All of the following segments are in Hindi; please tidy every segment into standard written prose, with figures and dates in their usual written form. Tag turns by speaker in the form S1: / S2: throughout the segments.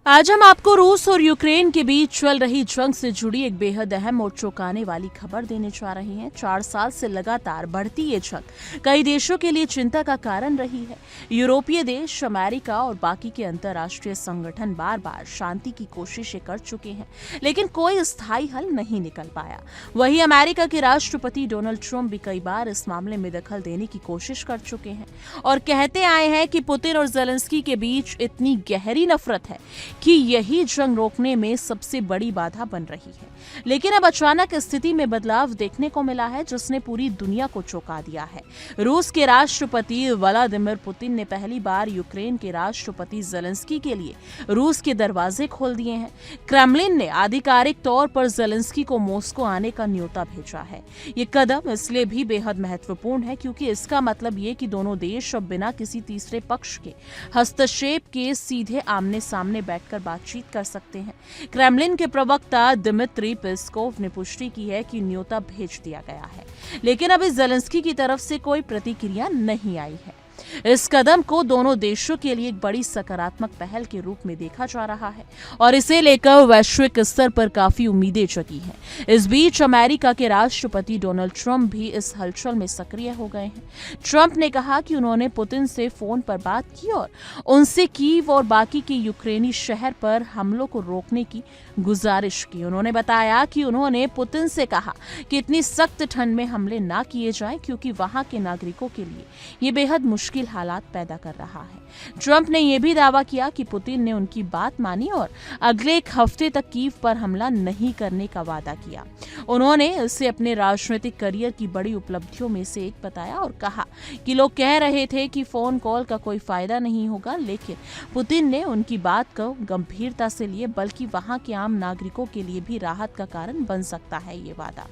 S1: आज हम आपको रूस और यूक्रेन के बीच चल रही जंग से जुड़ी एक बेहद अहम और चौंकाने वाली खबर देने जा रहे हैं। 4 साल से लगातार बढ़ती ये जंग कई देशों के लिए चिंता का कारण रही है। यूरोपीय देश, अमेरिका और बाकी के अंतर्राष्ट्रीय संगठन बार बार शांति की कोशिशें कर चुके हैं, लेकिन कोई स्थायी हल नहीं निकल पाया। वहीं अमेरिका के राष्ट्रपति डोनाल्ड ट्रंप भी कई बार इस मामले में दखल देने की कोशिश कर चुके हैं और कहते आए हैं कि पुतिन और ज़ेलेंस्की के बीच इतनी गहरी नफरत है कि यही जंग रोकने में सबसे बड़ी बाधा बन रही है। लेकिन अब अचानक स्थिति में बदलाव देखने को मिला है, जिसने पूरी दुनिया को चौंका दिया है। रूस के राष्ट्रपति व्लादिमीर पुतिन ने पहली बार यूक्रेन के राष्ट्रपति ज़ेलेंस्की के लिए रूस के दरवाजे खोल दिए हैं। क्रेमलिन ने आधिकारिक तौर पर ज़ेलेंस्की को मॉस्को आने का न्योता भेजा है। ये कदम इसलिए भी बेहद महत्वपूर्ण है क्योंकि इसका मतलब ये कि दोनों देश अब बिना किसी तीसरे पक्ष के हस्तक्षेप के सीधे आमने सामने बैठकर बातचीत कर सकते हैं। क्रेमलिन के प्रवक्ता दिमित्री पेस्कोव ने पुष्टि की है कि न्योता भेज दिया गया है, लेकिन अभी ज़ेलेंस्की की तरफ से कोई प्रतिक्रिया नहीं आई है। इस कदम को दोनों देशों के लिए एक बड़ी सकारात्मक पहल के रूप में देखा जा रहा है और इसे लेकर वैश्विक स्तर पर काफी उम्मीदें जगी हैं। इस बीच अमेरिका के राष्ट्रपति डोनाल्ड ट्रंप भी इस हलचल में सक्रिय हो गए हैं। ट्रंप ने कहा कि उन्होंने पुतिन से फोन पर बात की और उनसे कीव और बाकी के यूक्रेनी शहर पर हमलों को रोकने की गुजारिश की। उन्होंने बताया कि उन्होंने पुतिन से कहा कि इतनी सख्त ठंड में हमले ना किए जाएं क्योंकि वहां के नागरिकों के लिए ये बेहद मुश्किल हालात पैदा कर रहा है। ट्रंप ने यह भी दावा किया कि पुतिन ने उनकी बात मानी और अगले एक हफ्ते तक कीव पर हमला नहीं करने का वादा किया। उन्होंने इसे अपने राजनीतिक करियर की बड़ी उपलब्धियों में से एक बताया और कहा कि लोग कह रहे थे कि फोन कॉल का कोई फायदा नहीं होगा, लेकिन पुतिन ने उनकी बात को गंभीरता से लिए, बल्कि वहां के आम नागरिकों के लिए भी राहत का कारण बन सकता है ये वादा।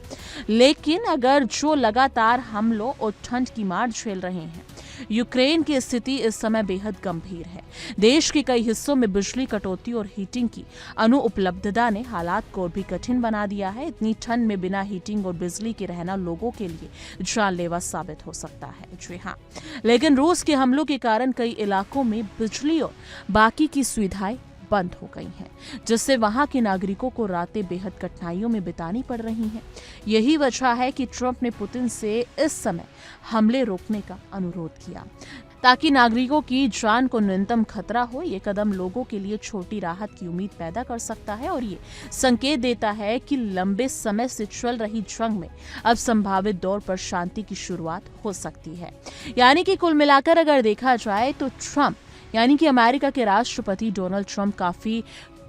S1: लेकिन अगर जो लगातार हमलों और ठंड की मार झेल रहे हैं, यूक्रेन की स्थिति इस समय बेहद गंभीर है। देश के कई हिस्सों में बिजली कटौती और हीटिंग की अनुपलब्धता ने हालात को और भी कठिन बना दिया है। इतनी ठंड में बिना हीटिंग और बिजली के रहना लोगों के लिए जानलेवा साबित हो सकता है। जी हाँ, लेकिन रूस के हमलों के कारण कई इलाकों में बिजली और बाकी की सुविधाएं बंद हो गई हैं, जिससे वहां के नागरिकों को रातें बेहद कठिनाइयों में बितानी पड़ रही हैं। यही वजह है कि ट्रंप ने पुतिन से इस समय हमले रोकने का अनुरोध किया ताकि नागरिकों की जान को न्यूनतम खतरा हो। ये कदम लोगों के लिए छोटी राहत की उम्मीद पैदा कर सकता है और ये संकेत देता है कि लंबे समय से चल रही जंग में अब संभावित दौर पर शांति की शुरुआत हो सकती है। यानी कि कुल मिलाकर अगर देखा जाए तो ट्रंप यानी कि अमेरिका के राष्ट्रपति डोनाल्ड ट्रंप काफी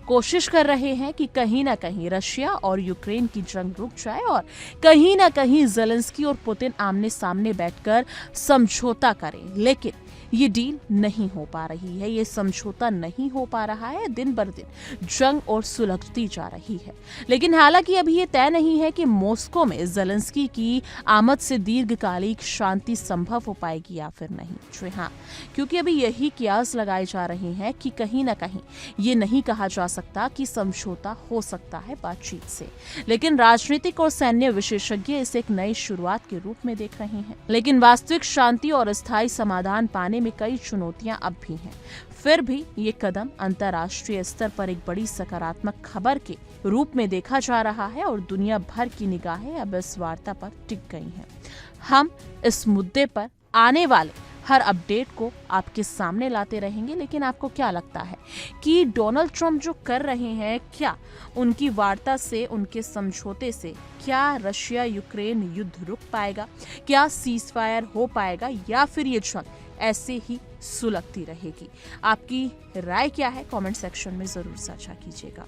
S1: कोशिश कर रहे हैं कि कहीं ना कहीं रशिया और यूक्रेन की जंग रुक जाए और कहीं ना कहीं ज़ेलेंस्की और पुतिन आमने सामने बैठकर समझौता करें, लेकिन ये डील नहीं हो पा रही है। ये समझौता नहीं हो पा रहा है। दिन बर दिन जंग और सुलझती जा रही है। लेकिन हालांकि अभी ये तय नहीं है कि मॉस्को में ज़ेलेंस्की की आमद से दीर्घकालिक शांति संभव हो पाएगी या फिर नहीं। जी हाँ, क्योंकि अभी यही कियास लगाए जा रहे हैं कि कहीं ना कहीं ये नहीं कहा जा सकता कि समझौता हो सकता है बातचीत से, लेकिन राजनीतिक और सैन्य विशेषज्ञ इसे एक नई शुरुआत के रूप में देख रहे हैं। लेकिन वास्तविक शांति और स्थायी समाधान पाने में कई चुनौतियां अब भी हैं। फिर भी ये कदम अंतर्राष्ट्रीय स्तर पर एक बड़ी सकारात्मक खबर के रूप में देखा जा रहा है और दुनिया भर की निगाहें अब इस वार्ता पर टिक गई हैं। हम इस मुद्दे पर आने वाले हर अपडेट को आपके सामने लाते रहेंगे, लेकिन आपको क्या लगता है कि डोनाल्ड ट्रंप जो कर रहे हैं, क्या उनकी वार्ता से, उनके समझौते से क्या रशिया यूक्रेन युद्ध रुक पाएगा? क्या सीज़फायर हो पाएगा या फिर ये जंग ऐसे ही सुलगती रहेगी? आपकी राय क्या है? कमेंट सेक्शन में जरूर साझा कीजिएगा।